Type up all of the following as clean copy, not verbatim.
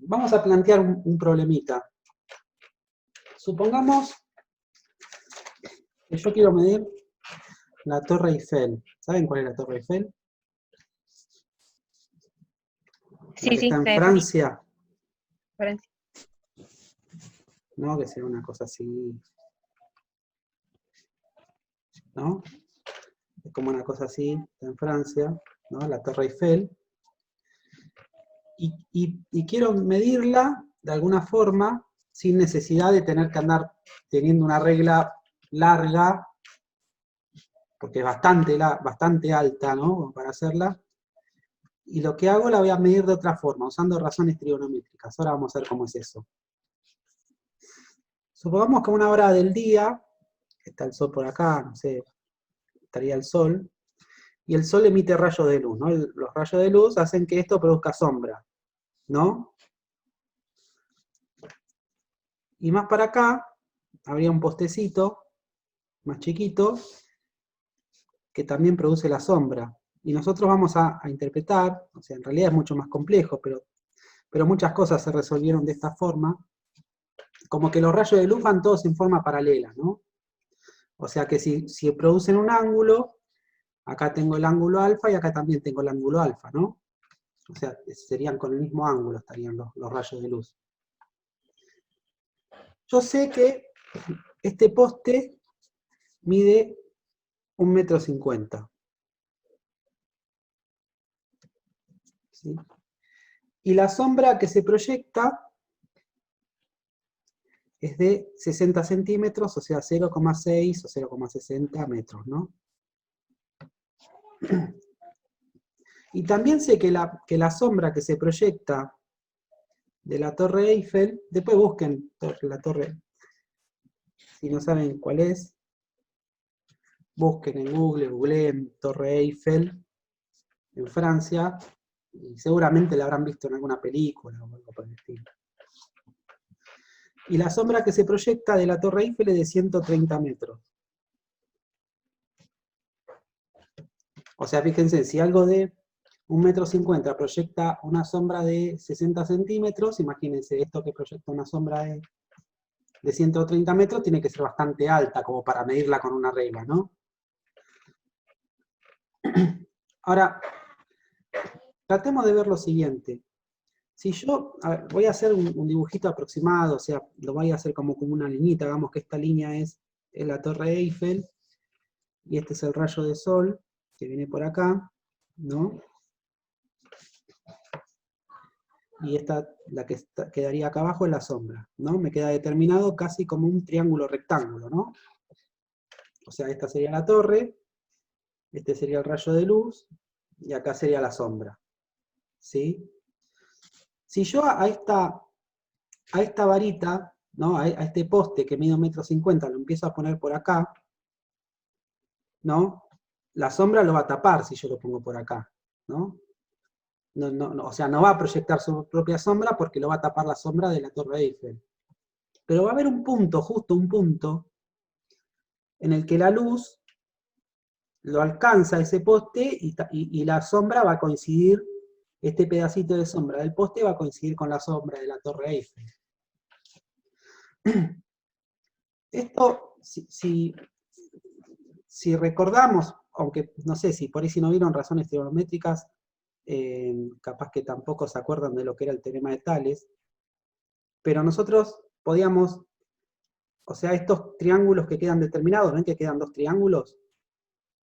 vamos a plantear un problemita. Supongamos que yo quiero medir la Torre Eiffel. ¿Saben cuál es la Torre Eiffel? Sí, La que sí, está en la de Francia, Francia. ¿no? Que sea una cosa así, ¿no? Es como una cosa así, está en Francia, ¿no? La Torre Eiffel. Y quiero medirla de alguna forma sin necesidad de tener que andar teniendo una regla larga, porque es bastante alta, ¿no? Para hacerla. Y lo que hago la voy a medir de otra forma, usando razones trigonométricas. Ahora vamos a ver cómo es eso. Supongamos que a una hora del día, está el sol por acá, no sé, estaría el sol, y el sol emite rayos de luz, ¿no? Los rayos de luz hacen que esto produzca sombra, ¿no? Y más para acá, habría un postecito más chiquito que también produce la sombra. Y nosotros vamos a interpretar, o sea, en realidad es mucho más complejo, pero muchas cosas se resolvieron de esta forma, como que los rayos de luz van todos en forma paralela, ¿no? O sea que si producen un ángulo, acá tengo el ángulo alfa y acá también tengo el ángulo alfa, ¿no? O sea, serían con el mismo ángulo, estarían los rayos de luz. Yo sé que este poste mide 1,50 m. ¿Sí? Y la sombra que se proyecta es de 60 centímetros, o sea, 0,6 o 0,60 metros, ¿no? Y también sé que la sombra que se proyecta de la Torre Eiffel, después busquen la torre, si no saben cuál es, busquen en Google, googleen Torre Eiffel en Francia, y seguramente la habrán visto en alguna película o algo por el estilo. Y la sombra que se proyecta de la Torre Eiffel es de 130 metros. O sea, fíjense, si algo de 1,50 m proyecta una sombra de 60 centímetros, imagínense, esto que proyecta una sombra de 130 metros tiene que ser bastante alta como para medirla con una regla, ¿no? Ahora, tratemos de ver lo siguiente. Si yo, a ver, voy a hacer un dibujito aproximado, o sea, lo voy a hacer como una liñita, hagamos que esta línea es la Torre Eiffel, y este es el rayo de sol que viene por acá, ¿no? Y esta, la que quedaría acá abajo, es la sombra, ¿no? Me queda determinado casi como un triángulo rectángulo, ¿no? O sea, esta sería la torre, este sería el rayo de luz, y acá sería la sombra, ¿sí? Si yo a esta varita, ¿no? A este poste que mide 1,50 m, lo empiezo a poner por acá, ¿no? La sombra lo va a tapar si yo lo pongo por acá, ¿no? O sea, no va a proyectar su propia sombra porque lo va a tapar la sombra de la Torre Eiffel. Pero va a haber un punto, justo un punto, en el que la luz lo alcanza ese poste y la sombra va a coincidir, este pedacito de sombra del poste va a coincidir con la sombra de la Torre Eiffel. Esto, si recordamos, aunque no sé si por ahí si no vieron razones trigonométricas, capaz que tampoco se acuerdan de lo que era el teorema de Tales, pero nosotros podíamos, o sea, estos triángulos que quedan determinados, ¿ven que quedan dos triángulos?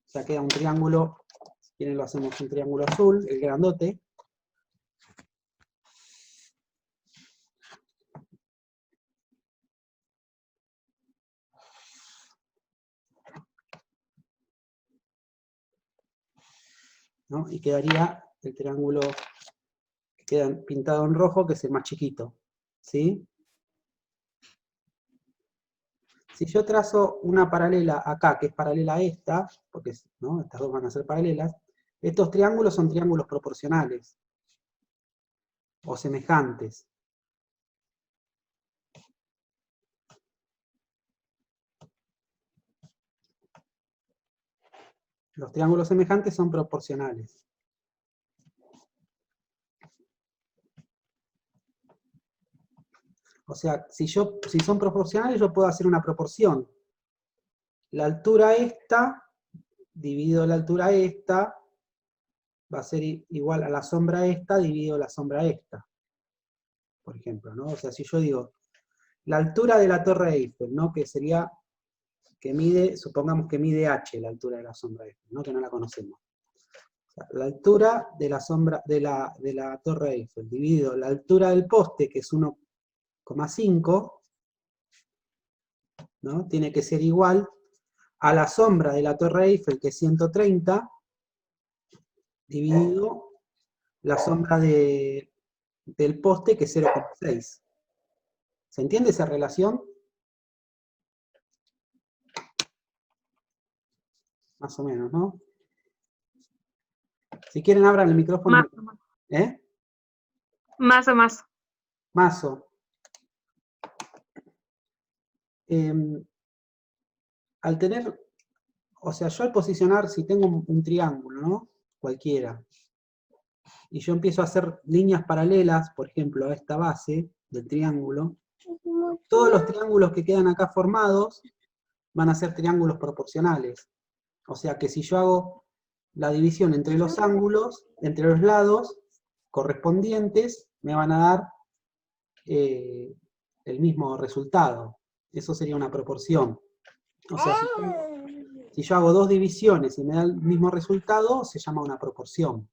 O sea, queda un triángulo, si quieren lo hacemos un triángulo azul, el grandote. ¿No? Y quedaría el triángulo que queda pintado en rojo, que es el más chiquito, ¿sí? Si yo trazo una paralela acá, que es paralela a esta, porque ¿no? Estas dos van a ser paralelas, estos triángulos son triángulos proporcionales, o semejantes. Los triángulos semejantes son proporcionales. O sea, si son proporcionales, yo puedo hacer una proporción. La altura esta, dividido la altura esta, va a ser igual a la sombra esta, dividido la sombra esta. Por ejemplo, ¿no? O sea, si yo digo, la altura de la Torre Eiffel, ¿no? Que sería, que mide, supongamos que mide h la altura de la sombra Eiffel, ¿no? Que no la conocemos. O sea, la altura de la sombra, de la Torre Eiffel, dividido la altura del poste, que es 1,5, ¿no? Tiene que ser igual a la sombra de la Torre Eiffel, que es 130, dividido la sombra del poste, que es 0,6. ¿Se entiende esa relación? Más o menos, ¿no? Si quieren, abran el micrófono. Más o más. ¿Eh? Más o más. Mazo. Al tener, o sea, yo al posicionar, si tengo un triángulo, ¿no? Cualquiera, y yo empiezo a hacer líneas paralelas, por ejemplo, a esta base del triángulo, todos los triángulos que quedan acá formados van a ser triángulos proporcionales. O sea que si yo hago la división entre los ángulos, entre los lados correspondientes, me van a dar el mismo resultado. Eso sería una proporción. O sea, si yo hago dos divisiones y me da el mismo resultado, se llama una proporción.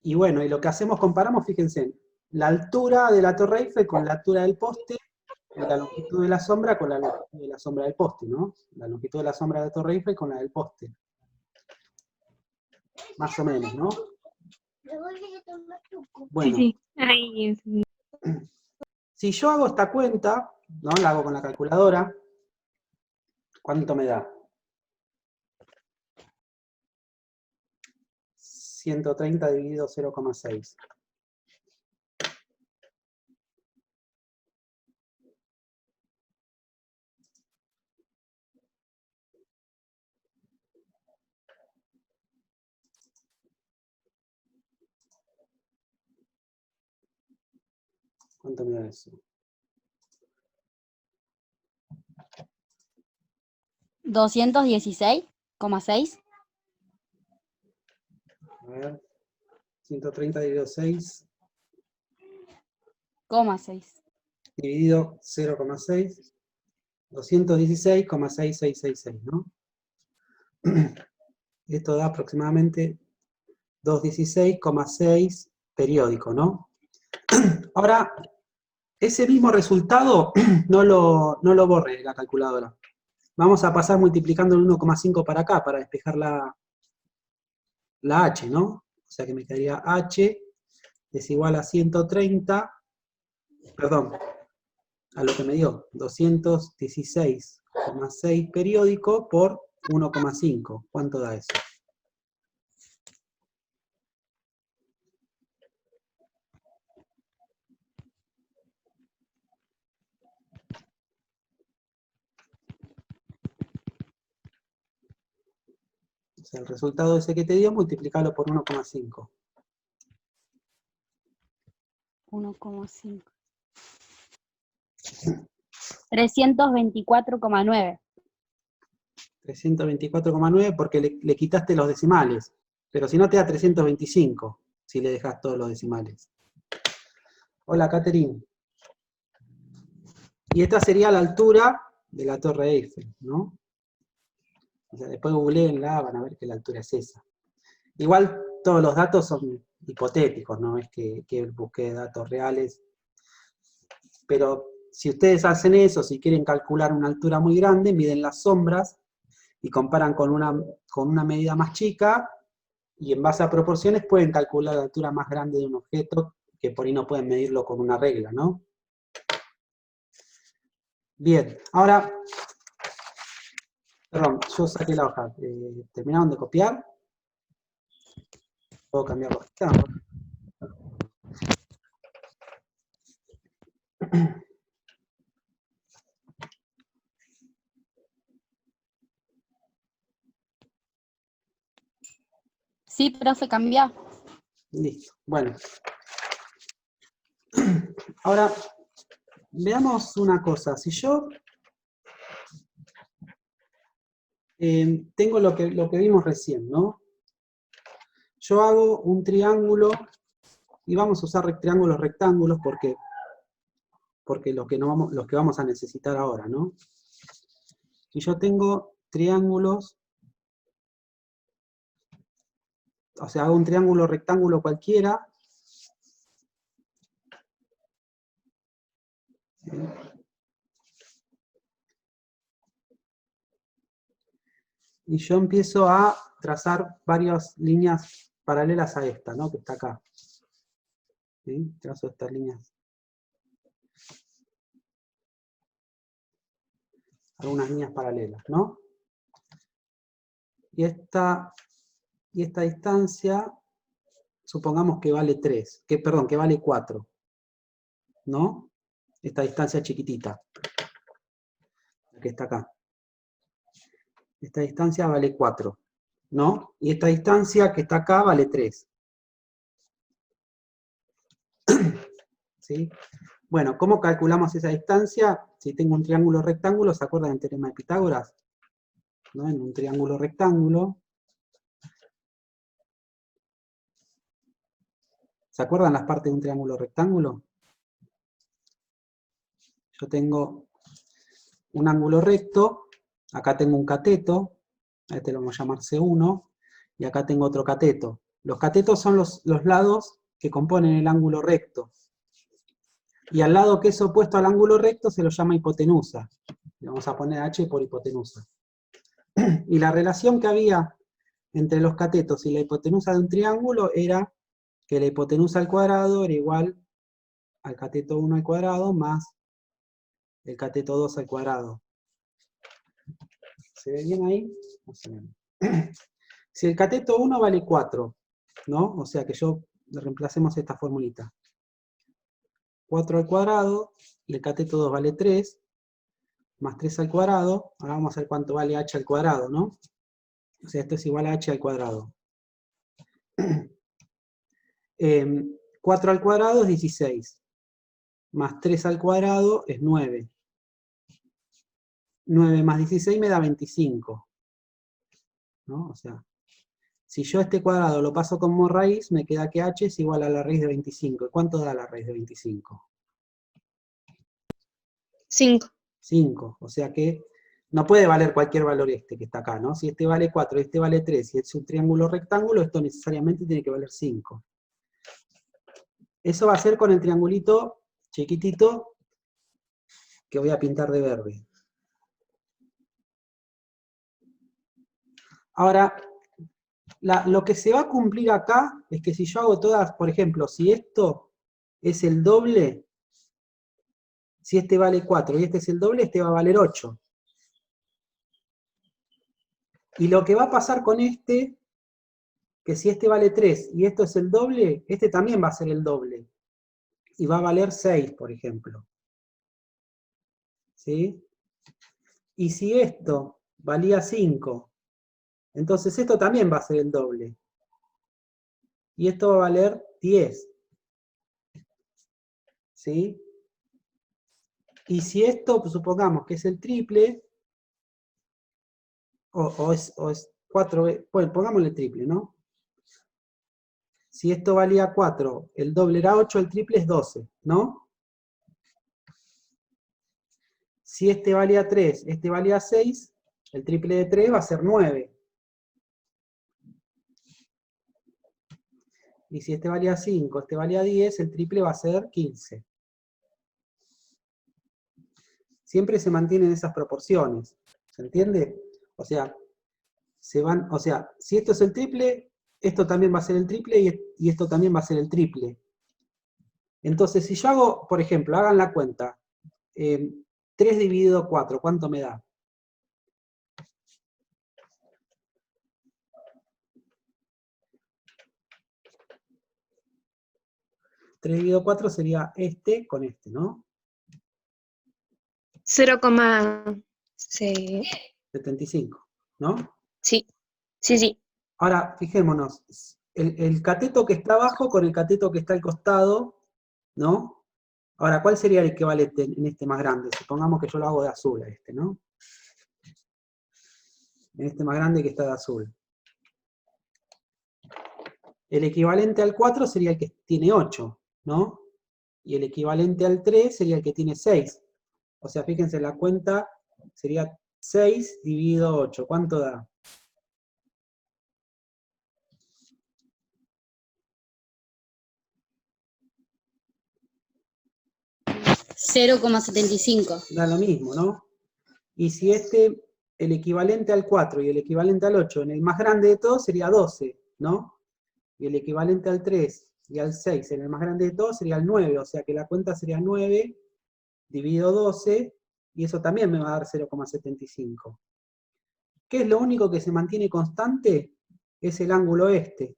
Y bueno, y lo que hacemos, comparamos, fíjense, la altura de la Torre Eiffel con la altura del poste, y la longitud de la sombra con la longitud de la sombra del poste, ¿no? La longitud de la sombra de la Torre Eiffel con la del poste. Más o menos, ¿no? Bueno, Sí, sí. Ahí, sí. si yo hago esta cuenta, ¿no? La hago con la calculadora, ¿cuánto me da? 130 dividido 0,6. ¿Cuánto me da eso? 216,6. A ver, 130 dividido 6, 6. dividido 0,6, 216,6666, ¿no? Esto da aproximadamente 216,6 periódico, ¿no? Ahora, ese mismo resultado no lo borre de la calculadora. Vamos a pasar multiplicando el 1,5 para acá, para despejar la h, ¿no? O sea que me quedaría h es igual a 130, perdón, a lo que me dio, 216,6 periódico por 1,5. ¿Cuánto da eso? O sea, el resultado ese que te dio, multiplicarlo por 1,5. 1,5. 324,9. 324,9 porque le quitaste los decimales. Pero si no te da 325, si le dejas todos los decimales. Hola, Catherine. Y esta sería la altura de la Torre Eiffel, ¿no? O sea, después googleenla, van a ver que la altura es esa. Igual todos los datos son hipotéticos, no es que busque datos reales. Pero si ustedes hacen eso, si quieren calcular una altura muy grande, miden las sombras y comparan con una medida más chica, y en base a proporciones pueden calcular la altura más grande de un objeto, que por ahí no pueden medirlo con una regla, ¿no? Bien, ahora, perdón, yo saqué la hoja. ¿Terminaron de copiar? ¿Puedo cambiar la hojita? Sí, profe, cambia. Listo, bueno. Ahora, veamos una cosa. Si yo tengo lo que vimos recién, ¿no? Yo hago un triángulo, y vamos a usar triángulos rectángulos porque los que vamos a necesitar ahora, ¿no? Si yo tengo triángulos, o sea, hago un triángulo rectángulo cualquiera, y yo empiezo a trazar varias líneas paralelas a esta, ¿no? Que está acá. ¿Sí? Trazo estas líneas. Algunas líneas paralelas, ¿no? Y esta distancia, supongamos que vale 3, perdón, que vale 4, ¿no? Esta distancia chiquitita, la que está acá. Esta distancia vale 4, ¿no? Y esta distancia que está acá vale 3. ¿Sí? Bueno, ¿cómo calculamos esa distancia? Si tengo un triángulo rectángulo, ¿se acuerdan del teorema de Pitágoras? ¿No? En un triángulo rectángulo. ¿Se acuerdan las partes de un triángulo rectángulo? Yo tengo un ángulo recto, acá tengo un cateto, a este lo vamos a llamar C1, y acá tengo otro cateto. Los catetos son los lados que componen el ángulo recto. Y al lado que es opuesto al ángulo recto se lo llama hipotenusa. Le vamos a poner H por hipotenusa. Y la relación que había entre los catetos y la hipotenusa de un triángulo era que la hipotenusa al cuadrado era igual al cateto 1 al cuadrado más el cateto 2 al cuadrado. ¿Se ve bien ahí? No se ve. Si el cateto 1 vale 4, ¿no? O sea que reemplacemos esta formulita. 4 al cuadrado, y el cateto 2 vale 3, más 3 al cuadrado, ahora vamos a ver cuánto vale h al cuadrado, ¿no? O sea, esto es igual a h al cuadrado. 4 al cuadrado es 16, más 3 al cuadrado es 9. 9 más 16 me da 25, ¿no? O sea, si yo este cuadrado lo paso como raíz, me queda que h es igual a la raíz de 25. ¿Y cuánto da la raíz de 25? 5. 5. O sea que no puede valer cualquier valor que está acá, ¿no? Si este vale 4 y este vale 3, y es un triángulo rectángulo, esto necesariamente tiene que valer 5. Eso va a ser con el triangulito chiquitito que voy a pintar de verde. Ahora, lo que se va a cumplir acá es que si yo hago todas, por ejemplo, si esto es el doble, si este vale 4 y este es el doble, este va a valer 8. Y lo que va a pasar con este, que si este vale 3 y esto es el doble, este también va a ser el doble. Y va a valer 6, por ejemplo. ¿Sí? Y si esto valía 5, entonces esto también va a ser el doble. Y esto va a valer 10. ¿Sí? Y si esto, pues, supongamos que es el triple, o es 4, bueno, pongámosle el triple, ¿no? Si esto valía 4, el doble era 8, el triple es 12, ¿no? Si este valía 3, este valía 6, el triple de 3 va a ser 9. Y si este valía 5, este valía 10, el triple va a ser 15. Siempre se mantienen esas proporciones. ¿Se entiende? O sea, si esto es el triple, esto también va a ser el triple y esto también va a ser el triple. Entonces, si yo hago, por ejemplo, hagan la cuenta, 3 dividido 4, ¿cuánto me da? 3 dividido 4 sería este con este, ¿no? 0,6. 75, ¿no? Sí, sí, sí. Ahora, fijémonos, el cateto que está abajo con el cateto que está al costado, ¿no? Ahora, ¿cuál sería el equivalente en este más grande? Supongamos que yo lo hago de azul a este, ¿no? En este más grande que está de azul. El equivalente al 4 sería el que tiene 8, ¿no? Y el equivalente al 3 sería el que tiene 6. O sea, fíjense, la cuenta sería 6 dividido 8. ¿Cuánto da? $0,75. Da lo mismo, ¿no? Y si el equivalente al 4 y el equivalente al 8, en el más grande de todos sería 12, ¿no? Y el equivalente al 3 y al 6 en el más grande de todos sería el 9, o sea que la cuenta sería 9 dividido 12, y eso también me va a dar 0,75. ¿Qué es lo único que se mantiene constante? Es el ángulo este.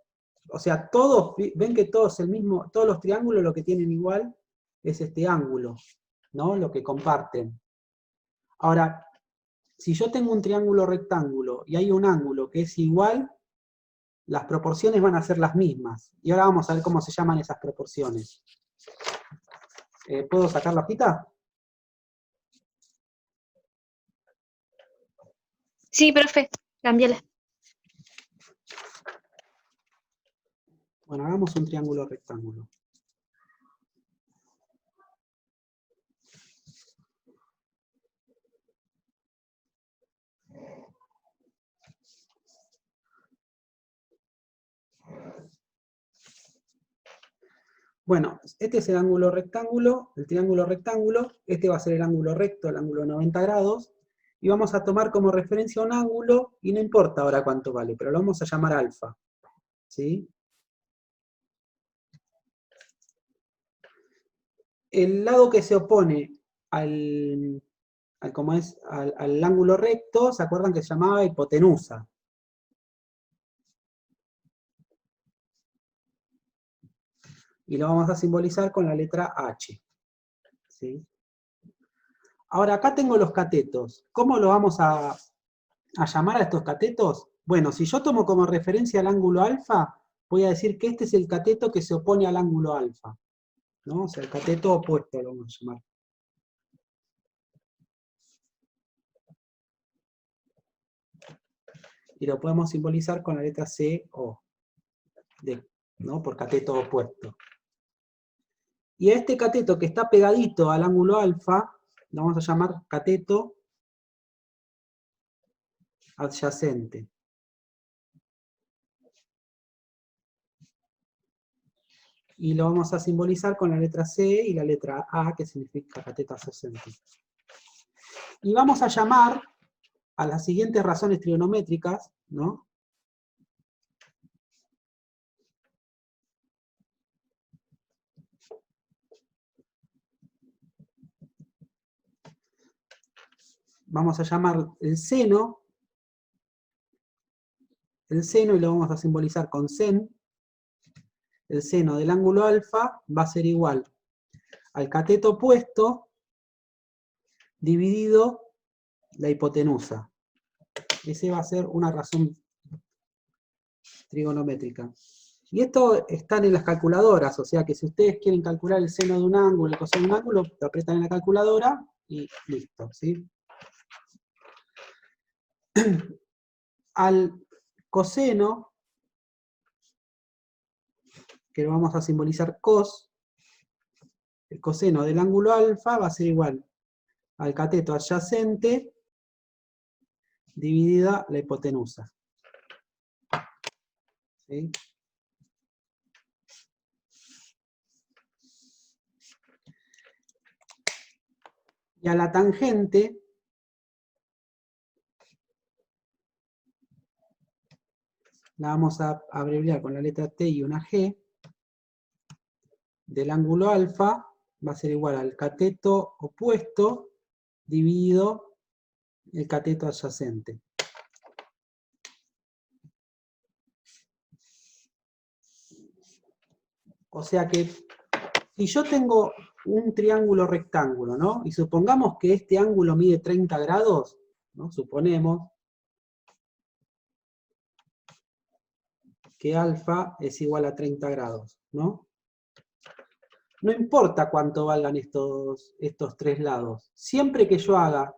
O sea, todos, ven que todos todos los triángulos lo que tienen igual es este ángulo, ¿no? Lo que comparten. Ahora, si yo tengo un triángulo rectángulo y hay un ángulo que es igual, las proporciones van a ser las mismas. Y ahora vamos a ver cómo se llaman esas proporciones. ¿Puedo sacar la hojita? Sí, profe, cámbiala. Bueno, hagamos un triángulo rectángulo. Bueno, este es el ángulo rectángulo, el triángulo rectángulo, este va a ser el ángulo recto, el ángulo de 90 grados, y vamos a tomar como referencia un ángulo, y no importa ahora cuánto vale, pero lo vamos a llamar alfa, ¿sí? El lado que se opone al ángulo recto, ¿se acuerdan que se llamaba hipotenusa? Y lo vamos a simbolizar con la letra H, ¿sí? Ahora, acá tengo los catetos. ¿Cómo lo vamos a llamar a estos catetos? Bueno, si yo tomo como referencia el ángulo alfa, voy a decir que este es el cateto que se opone al ángulo alfa, ¿no? O sea, el cateto opuesto lo vamos a llamar. Y lo podemos simbolizar con la letra C o D, ¿no? Por cateto opuesto. Y a este cateto que está pegadito al ángulo alfa, lo vamos a llamar cateto adyacente. Y lo vamos a simbolizar con la letra C y la letra A, que significa cateto adyacente. Y vamos a llamar a las siguientes razones trigonométricas, ¿no? Vamos a llamar el seno y lo vamos a simbolizar con sen. El seno del ángulo alfa va a ser igual al cateto opuesto dividido la hipotenusa. Esa va a ser una razón trigonométrica. Y esto está en las calculadoras, o sea que si ustedes quieren calcular el seno de un ángulo, el coseno de un ángulo, lo apretan en la calculadora y listo, ¿sí? Al coseno, que lo vamos a simbolizar cos, el coseno del ángulo alfa va a ser igual al cateto adyacente dividida la hipotenusa. ¿Sí? Y a la tangente la vamos a abreviar con la letra T y una G, del ángulo alfa va a ser igual al cateto opuesto dividido el cateto adyacente. O sea que, si yo tengo un triángulo rectángulo, ¿no? Y supongamos que este ángulo mide 30 grados, ¿no? Suponemos que alfa es igual a 30 grados, ¿no? no importa cuánto valgan estos tres lados. Siempre que yo haga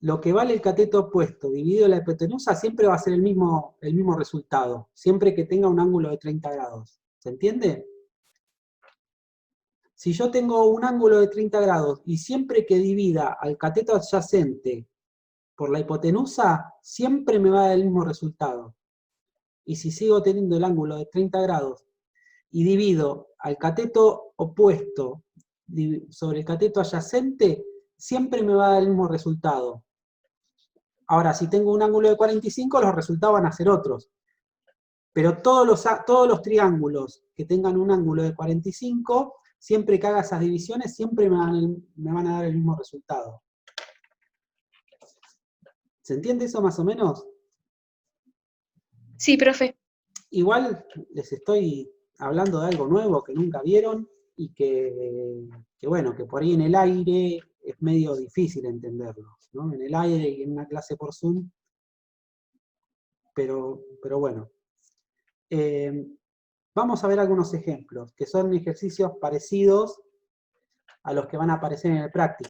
lo que vale el cateto opuesto dividido la hipotenusa, siempre va a ser el mismo resultado, siempre que tenga un ángulo de 30 grados. ¿Se entiende? Si yo tengo un ángulo de 30 grados y siempre que divida al cateto adyacente por la hipotenusa, siempre me va a dar el mismo resultado. Y si sigo teniendo el ángulo de 30 grados y divido al cateto opuesto sobre el cateto adyacente, siempre me va a dar el mismo resultado. Ahora, si tengo un ángulo de 45, los resultados van a ser otros. Pero todos los triángulos que tengan un ángulo de 45, siempre que haga esas divisiones, siempre me van a dar el mismo resultado. ¿Se entiende eso más o menos? Sí, profe. Igual les estoy hablando de algo nuevo que nunca vieron y que bueno, que por ahí en el aire es medio difícil entenderlo, ¿no? En el aire y en una clase por Zoom, pero bueno. Vamos a ver algunos ejemplos, que son ejercicios parecidos a los que van a aparecer en el práctico.